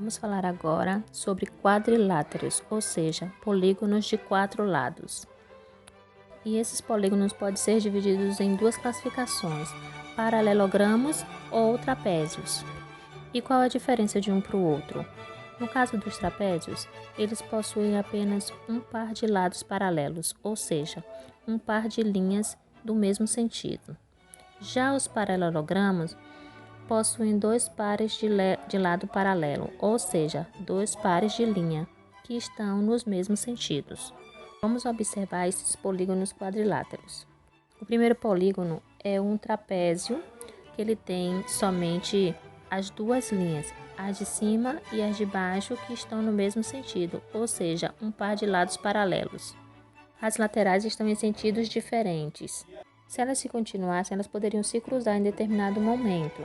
Vamos falar agora sobre quadriláteros, ou seja, polígonos de 4 lados. E esses polígonos podem ser divididos em duas classificações, paralelogramos ou trapézios. E qual a diferença de um para o outro? No caso dos trapézios, eles possuem apenas um par de lados paralelos, ou seja, um par de linhas do mesmo sentido. Já os paralelogramos possuem dois pares de lado paralelo, ou seja, dois pares de linha, que estão nos mesmos sentidos. Vamos observar esses polígonos quadriláteros. O primeiro polígono é um trapézio, que ele tem somente as duas linhas, as de cima e as de baixo, que estão no mesmo sentido, ou seja, um par de lados paralelos. As laterais estão em sentidos diferentes. Se elas se continuassem, elas poderiam se cruzar em determinado momento.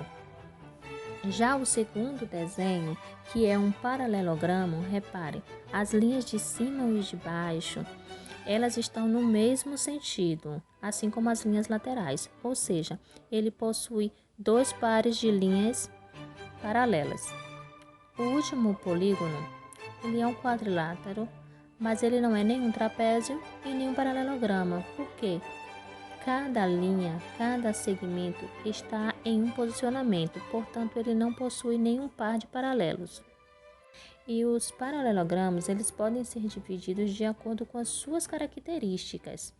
Já o segundo desenho, que é um paralelogramo, repare, as linhas de cima e de baixo, elas estão no mesmo sentido, assim como as linhas laterais, ou seja, ele possui dois pares de linhas paralelas. O último polígono, ele é um quadrilátero, mas ele não é nenhum trapézio e nenhum paralelogramo. Por quê? Cada linha, cada segmento está em um posicionamento, portanto, ele não possui nenhum par de paralelos. E os paralelogramos, eles podem ser divididos de acordo com as suas características.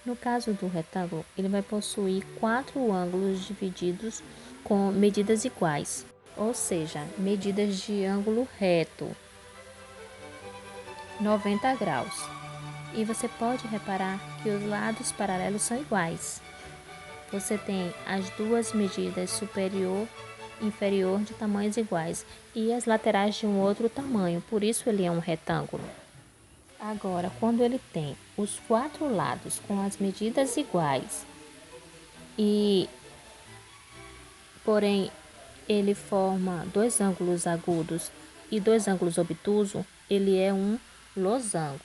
No caso do retângulo, ele vai possuir 4 ângulos divididos com medidas iguais, ou seja, medidas de ângulo reto, 90 graus. E você pode reparar que os lados paralelos são iguais. Você tem as duas medidas superior e inferior de tamanhos iguais e as laterais de um outro tamanho, por isso ele é um retângulo. Agora, quando ele tem os 4 lados com as medidas iguais porém ele forma dois ângulos agudos e dois ângulos obtusos, ele é um losango.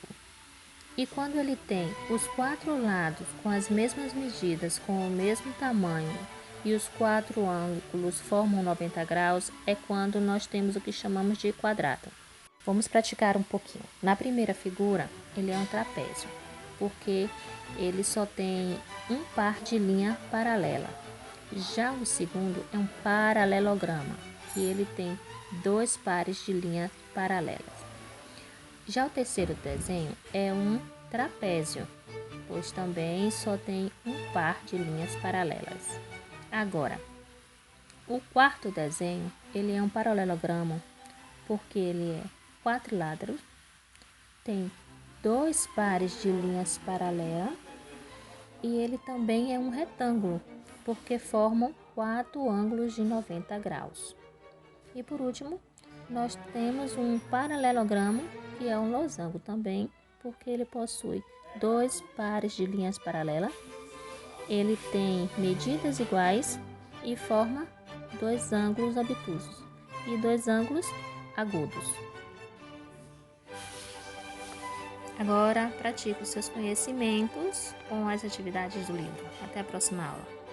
E quando ele tem os 4 lados com as mesmas medidas, com o mesmo tamanho, e os 4 ângulos formam 90 graus, é quando nós temos o que chamamos de quadrado. Vamos praticar um pouquinho. Na primeira figura, ele é um trapézio, porque ele só tem um par de linha paralela. Já o segundo é um paralelograma, que ele tem dois pares de linhas paralelas. Já o terceiro desenho é um trapézio, pois também só tem um par de linhas paralelas. Agora, o quarto desenho, ele é um paralelogramo, porque ele é quadrilátero, tem dois pares de linhas paralelas e ele também é um retângulo, porque formam 4 ângulos de 90 graus. E por último, nós temos um paralelogramo, que é um losango também, porque ele possui dois pares de linhas paralelas, ele tem medidas iguais e forma dois ângulos obtusos e dois ângulos agudos. Agora, pratique os seus conhecimentos com as atividades do livro. Até a próxima aula.